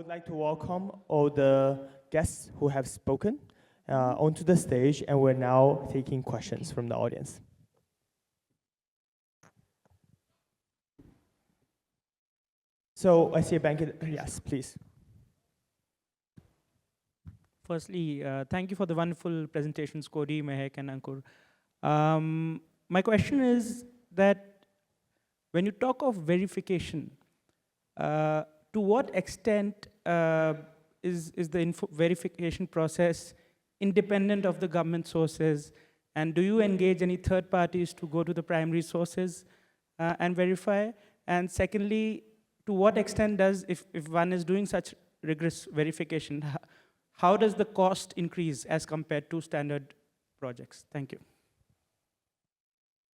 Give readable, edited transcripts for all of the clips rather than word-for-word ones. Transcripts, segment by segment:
would like to welcome all the guests who have spoken onto the stage, and we're now taking questions from the audience. So I see a bank. Yes, please. Firstly, thank you for the wonderful presentations, Cody, Mehek, and Ankur. My question is that when you talk of verification, to what extent is the verification process independent of the government sources? And do you engage any third parties to go to the primary sources and verify? And secondly, to what extent does, if one is doing such rigorous verification, how does the cost increase as compared to standard projects? Thank you.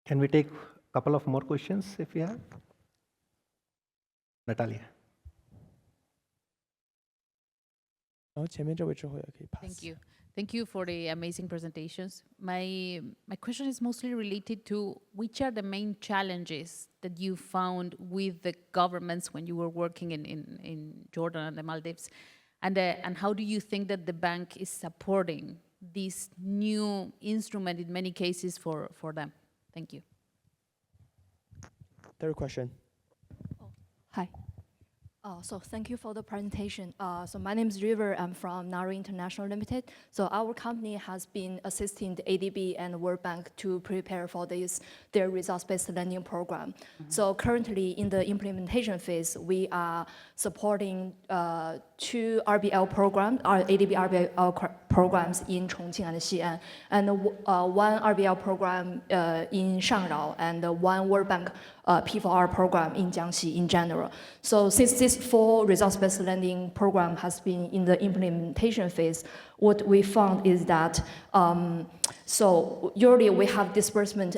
Can we take a couple of more questions if you have? Natalia. Thank you. Thank you for the amazing presentations. My question is mostly related to which are the main challenges that you found with the governments when you were working in Jordan and the Maldives, and how do you think that the bank is supporting this new instrument in many cases for them? Thank you. Third question. Hi. So thank you for the presentation. So my name is River. I'm from Nari International Limited. So our company has been assisting the AIIB and World Bank to prepare for their results-based lending program. So currently in the implementation phase, we are supporting 2 RBL programs, AIIB RBL programs in Chongqing and Xi'an, and 1 RBL program in Shangrao, and 1 World Bank P4R program in Jiangxi in general. So since this 4 results-based lending program has been in the implementation phase, what we found is that so usually we have disbursement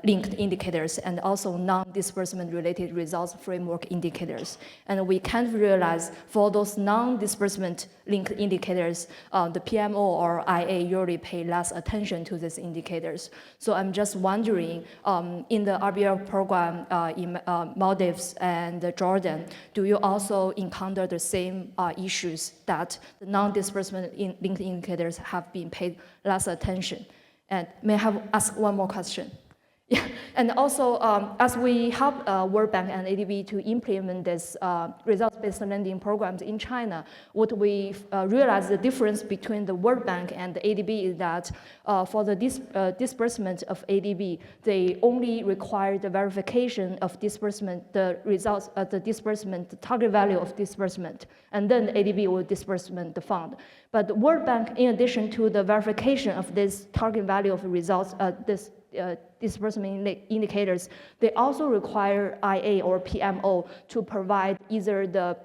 linked indicators and also non-disbursement related results framework indicators. And we can't realize for those non-disbursement linked indicators, the PMO or IA usually pay less attention to these indicators. So I'm just wondering, in the RBL program in Maldives and Jordan, do you also encounter the same issues that the non-disbursement linked indicators have been paid less attention? And may I have ask one more question? Yeah, and also as we help World Bank and AIIB to implement this results-based lending programs in China, what we realize the difference between the World Bank and the AIIB is that for the disbursement of AIIB, they only require the verification of disbursement, the results of the disbursement, the target value of disbursement, and then the AIIB will disbursement the fund. But the World Bank, in addition to the verification of this target value of results, disbursement indicators, they also require IA or PMO to provide either the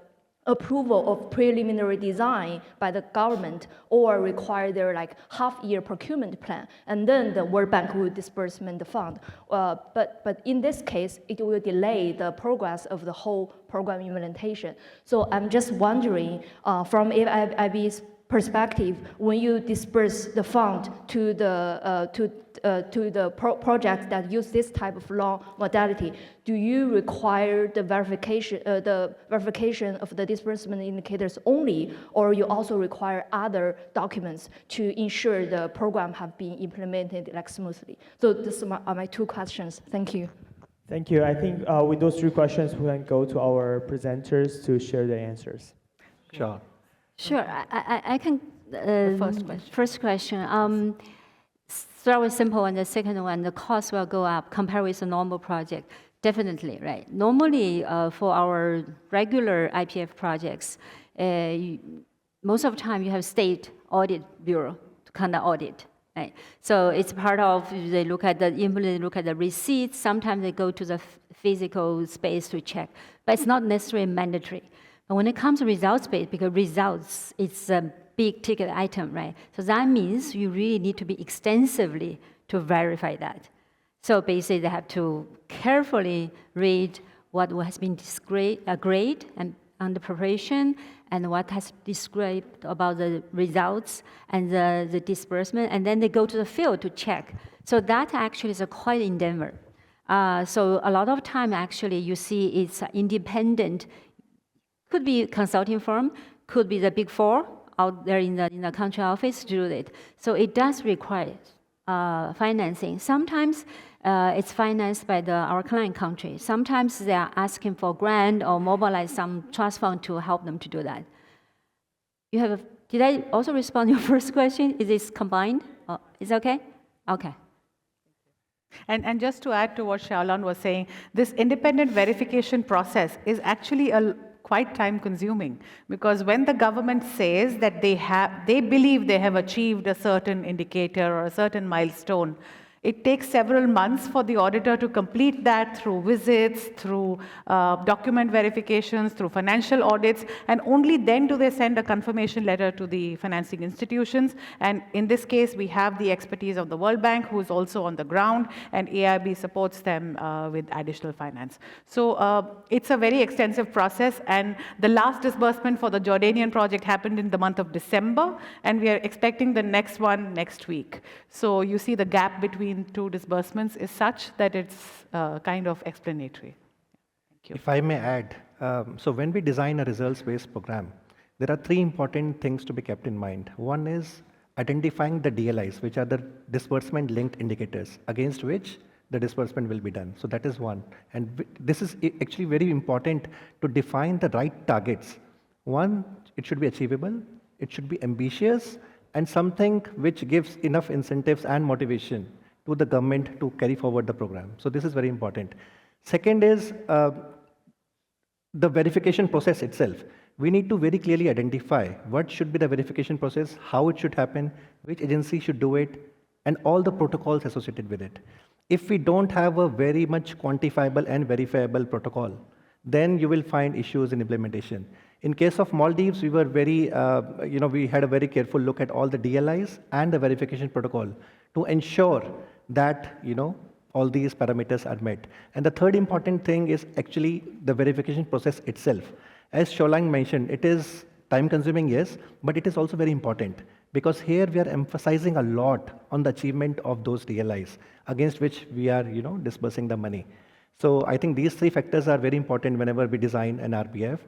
approval of preliminary design by the government or require their half-year procurement plan, and then the World Bank will disbursement the fund. But in this case, it will delay the progress of the whole program implementation. So I'm just wondering, from AIIB's perspective, when you disperse the fund to the projects that use this type of loan modality, do you require the verification of the disbursement indicators only, or you also require other documents to ensure the program have been implemented smoothly? So these are my 2 questions. Thank you. Thank you. I think with those 3 questions, we can go to our presenters to share the answers. Sure. Sure, I can. First question. Start with simple, and the second one, the cost will go up compared with a normal project. Definitely, right? Normally, for our regular IPF projects, most of the time you have state audit bureau to conduct audit. Right? So it's part of, they look at the receipts. Sometimes they go to the physical space to check, but it's not necessarily mandatory. But when it comes to results-based, because results, it's a big ticket item, right? So that means you really need to be extensively to verify that. So basically, they have to carefully read what has been agreed and under preparation, and what has described about the results and the disbursement, and then they go to the field to check. So that actually is a quite endeavor. So a lot of time, actually, you see it's independent Could be consulting firm, could be the big four out there in the country office to do it. So it does require financing. Sometimes it's financed by our client country. Sometimes they are asking for grant or mobilize some trust fund to help them to do that. Did I also respond to your first question? Is this combined? Is it okay? Okay. And just to add to what Xiaolan was saying, this independent verification process is actually quite time consuming, because when the government says that they believe they have achieved a certain indicator or a certain milestone, it takes several months for the auditor to complete that through visits, through document verifications, through financial audits, and only then do they send a confirmation letter to the financing institutions. And in this case, we have the expertise of the World Bank, who is also on the ground, and AIIB supports them with additional finance. So it's a very extensive process, and the last disbursement for the Jordanian project happened in the month of December, and we are expecting the next one next week. So you see the gap between two disbursements is such that it's kind of explanatory. Thank you. If I may add, so when we design a results-based program, there are three important things to be kept in mind. One is identifying the DLIs, which are the disbursement-linked indicators, against which the disbursement will be done. So that is one. And this is actually very important to define the right targets. One, it should be achievable, it should be ambitious, and something which gives enough incentives and motivation to the government to carry forward the program. So this is very important. Second is the verification process itself. We need to very clearly identify what should be the verification process, how it should happen, which agency should do it, and all the protocols associated with it. If we don't have a very much quantifiable and verifiable protocol, then you will find issues in implementation. In case of Maldives, we were very, we had a very careful look at all the DLIs and the verification protocol to ensure that, all these parameters are met. And the third important thing is actually the verification process itself. As Xiaolan mentioned, it is time consuming, yes, but it is also very important, because here we are emphasizing a lot on the achievement of those DLIs against which we are, disbursing the money. So I think these three factors are very important whenever we design an RBF.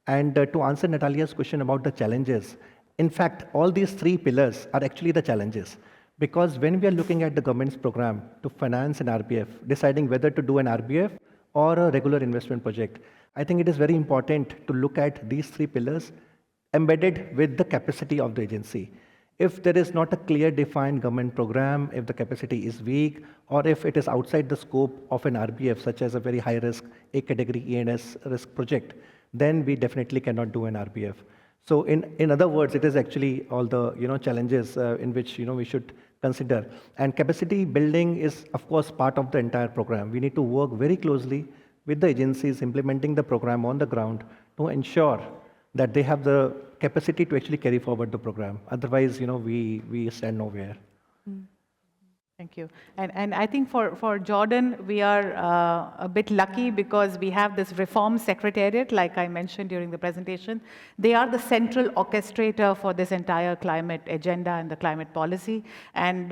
And to answer Natalia's question about the challenges, in fact, all these three pillars are actually the challenges. Because when we are looking at the government's program to finance an RBF, deciding whether to do an RBF or a regular investment project, I think it is very important to look at these three pillars embedded with the capacity of the agency. If there is not a clear defined government program, if the capacity is weak, or if it is outside the scope of an RBF, such as a very high risk, A category ENS risk project, then we definitely cannot do an RBF. So in other words, it is actually all the challenges in which we should consider. And capacity building is, of course, part of the entire program. We need to work very closely with the agencies implementing the program on the ground to ensure that they have the capacity to actually carry forward the program. Otherwise, we stand nowhere. Thank you. And I think for Jordan, we are a bit lucky because we have this reform secretariat, like I mentioned during the presentation. They are the central orchestrator for this entire climate agenda and the climate policy. And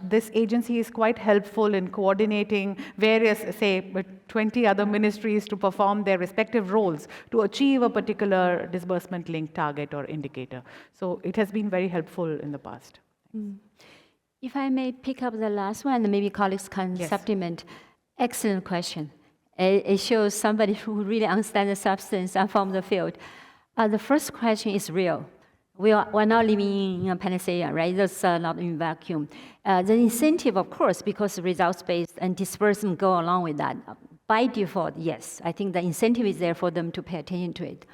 this agency is quite helpful in coordinating various, say, 20 other ministries to perform their respective roles to achieve a particular disbursement-linked target or indicator. So it has been very helpful in the past. If I may pick up the last one, maybe colleagues can Yes. supplement. Excellent question. It shows somebody who really understands the substance and from the field. The first question is real. We're not living in a panacea, right? That's not in vacuum. The incentive, of course, because results-based and disbursement go along with that. By default, yes. I think the incentive is there for them to pay attention to it.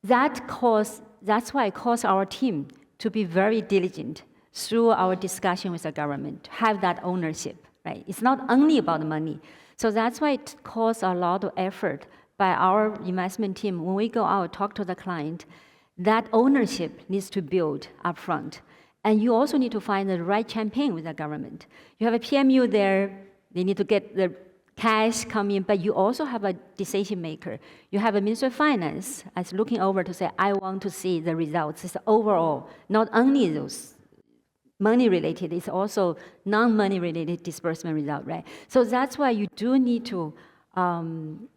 That's why it calls our team to be very diligent through our discussion with the government, to have that ownership, right? It's not only about the money. So that's why it calls a lot of effort by our investment team. When we go out, talk to the client, that ownership needs to build upfront. And you also need to find the right campaign with the government. You have a PMU there, they need to get the cash come in, but you also have a decision maker. You have a Minister of Finance as looking over to say, I want to see the results. It's overall, not only those money related, it's also non-money related disbursement result, right? So that's why you do need to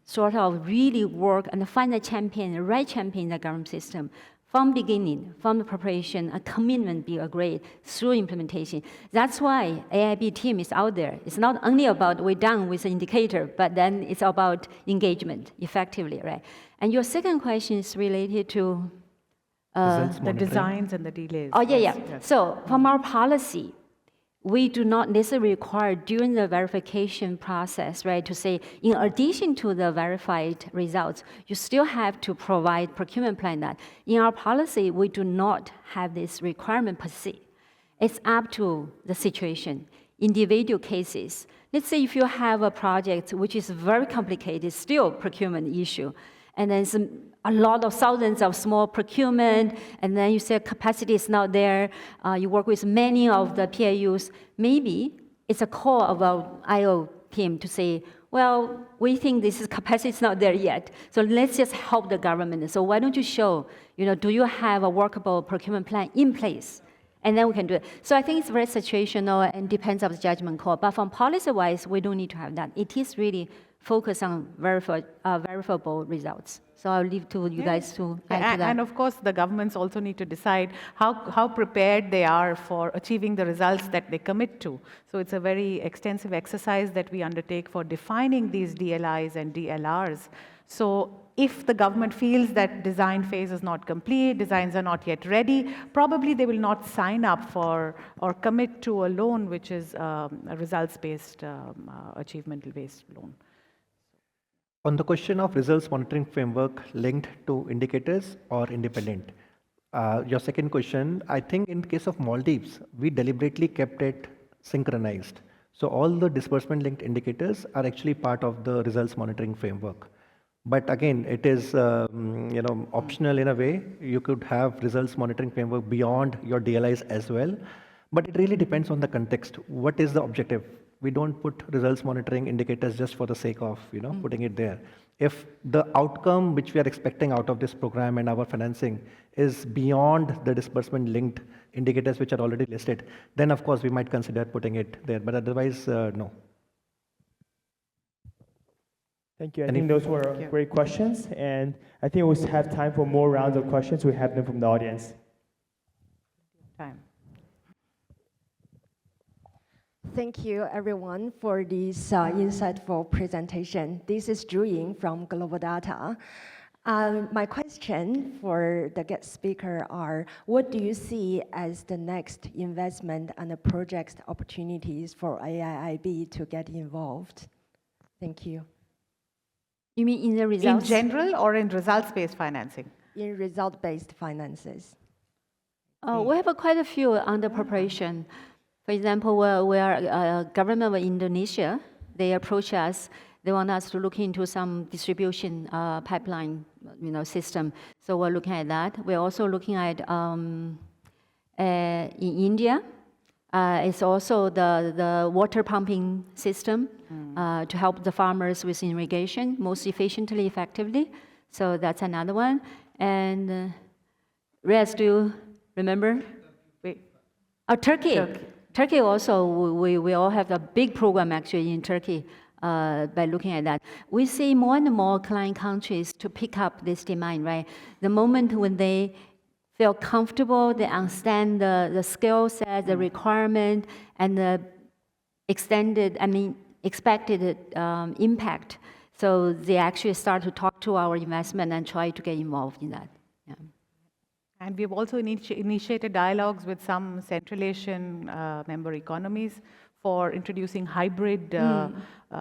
sort of really work and find a champion, the right champion in the government system. From beginning, from the preparation, a commitment be agreed through implementation. That's why AIIB team is out there. It's not only about we're done with the indicator, but then it's about engagement effectively, right? And your second question is related to the designs and the delays. Oh, yeah, yeah. Yes. So from our policy, we do not necessarily require during the verification process, right, to say, in addition to the verified results, you still have to provide procurement plan that. In our policy, we do not have this requirement per se. It's up to the situation, individual cases. Let's say if you have a project which is very complicated, still procurement issue, and then a lot of thousands of small procurement, and then you say capacity is not there, you work with many of the PAUs, maybe it's a call of our IO team to say, well, we think this capacity is not there yet, so let's just help the government. So why don't you show, do you have a workable procurement plan in place? And then we can do it. So I think it's very situational and depends on the judgment call. But from policy-wise, we don't need to have that. It is really focused on verifiable results. So I'll leave to you guys to add to that. And of course, the governments also need to decide how prepared they are for achieving the results that they commit to. So it's a very extensive exercise that we undertake for defining these DLIs and DLRs. So if the government feels that design phase is not complete, designs are not yet ready, probably they will not sign up for or commit to a loan which is a results-based, achievement-based loan. On the question of results monitoring framework linked to indicators or independent, your second question, I think in the case of Maldives, we deliberately kept it synchronized. So all the disbursement linked indicators are actually part of the results monitoring framework. But again, it is optional in a way. You could have results monitoring framework beyond your DLIs as well. But it really depends on the context. What is the objective? We don't put results monitoring indicators just for the sake of putting it there. If the outcome which we are expecting out of this program and our financing is beyond the disbursement linked indicators which are already listed, then of course we might consider putting it there. But otherwise, no. Thank you. I think those were great questions. And I think we'll have time for more rounds of questions. We have them from the audience. Time. Thank you, everyone, for this insightful presentation. This is Zhu Ying from Global Data. My question for the guest speaker are, what do you see as the next investment and the project opportunities for AIIB to get involved? Thank you. You mean in the results? In general or in results-based financing? In result-based finances. We have quite a few under preparation. For example, we are government of Indonesia. They approach us. They want us to look into some distribution pipeline, system. So we're looking at that. We're also looking at in India. It's also the water pumping system to help the farmers with irrigation most efficiently, effectively. So that's another one. And Reyes, do you remember? Turkey. Turkey also, we all have a big program actually in Turkey by looking at that. We see more and more client countries to pick up this demand, right? The moment when they feel comfortable, they understand the skill set, the requirement, and the expected impact. So they actually start to talk to our investment and try to get involved in that. Yeah. And we've also initiated dialogues with some Central Asian member economies for introducing hybrid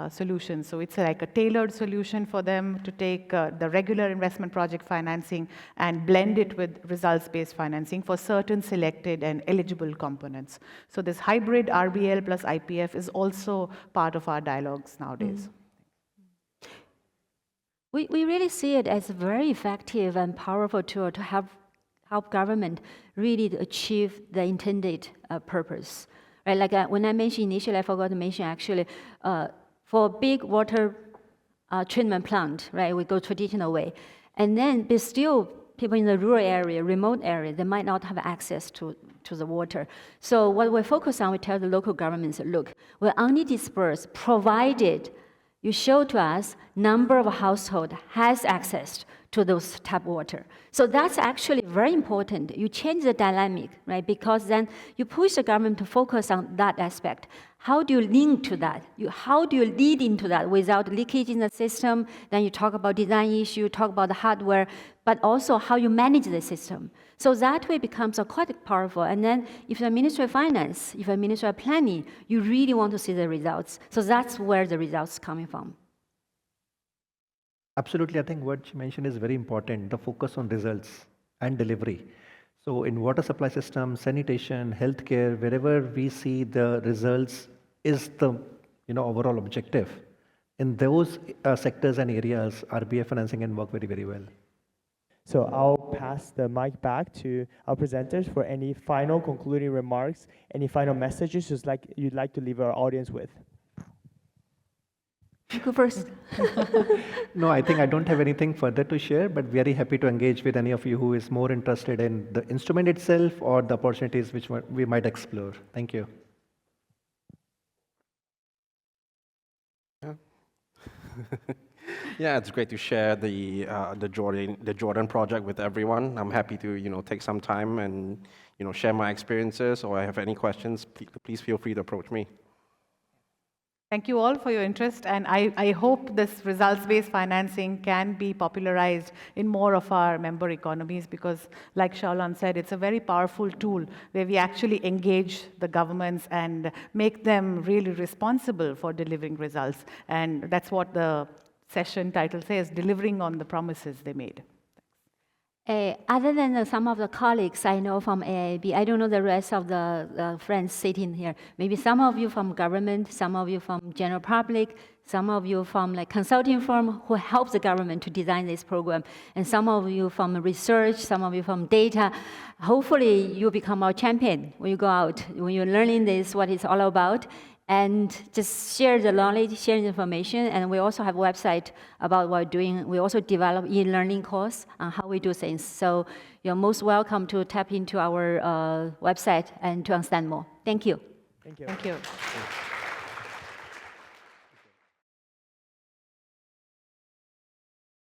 solutions. So it's like a tailored solution for them to take the regular investment project financing and blend it with results-based financing for certain selected and eligible components. So this hybrid RBL plus IPF is also part of our dialogues nowadays. We really see it as a very effective and powerful tool to help government really achieve the intended purpose. Right? Like when I mentioned initially, I forgot to mention actually, for a big water treatment plant, right, we go traditional way. And then there's still people in the rural area, remote area, they might not have access to the water. So what we focus on, we tell the local governments, look, we'll only disperse provided You show to us number of household has access to those tap water. So that's actually very important. You change the dynamic, right? Because then you push the government to focus on that aspect. How do you link to that? How do you lead into that without leakage in the system? Then you talk about design issue, talk about the hardware, but also how you manage the system. So that way becomes quite powerful. And then if you're Ministry of Finance, if you're Ministry of Planning, you really want to see the results. So that's where the results coming from. Absolutely, I think what you mentioned is very important, the focus on results and delivery. So in water supply system, sanitation, healthcare, wherever we see the results is the overall objective. In those sectors and areas, RBI financing can work very, very well. So I'll pass the mic back to our presenters for any final concluding remarks, any final messages you'd like to leave our audience with. You go first. No, I think I don't have anything further to share, but very happy to engage with any of you who is more interested in the instrument itself or the opportunities which we might explore. Thank you. Yeah, it's great to share the Jordan project with everyone. I'm happy to take some time and share my experiences, or if I have any questions, please feel free to approach me. Thank you all for your interest, and I hope this results-based financing can be popularized in more of our member economies, because like Shaolan said, it's a very powerful tool where we actually engage the governments and make them really responsible for delivering results. And that's what the session title says, delivering on the promises they made. Other than some of the colleagues I know from AIIB, I don't know the rest of the friends sitting here. Maybe some of you from government, some of you from general public, some of you from consulting firm who help the government to design this program, and some of you from research, some of you from data. Hopefully you become our champion when you go out, when you're learning this, what it's all about. And just share the knowledge, share the information, and we also have a website about what we're doing. We also develop e-learning course on how we do things. So you're most welcome to tap into our website and to understand more. Thank you. Thank you. Thank you.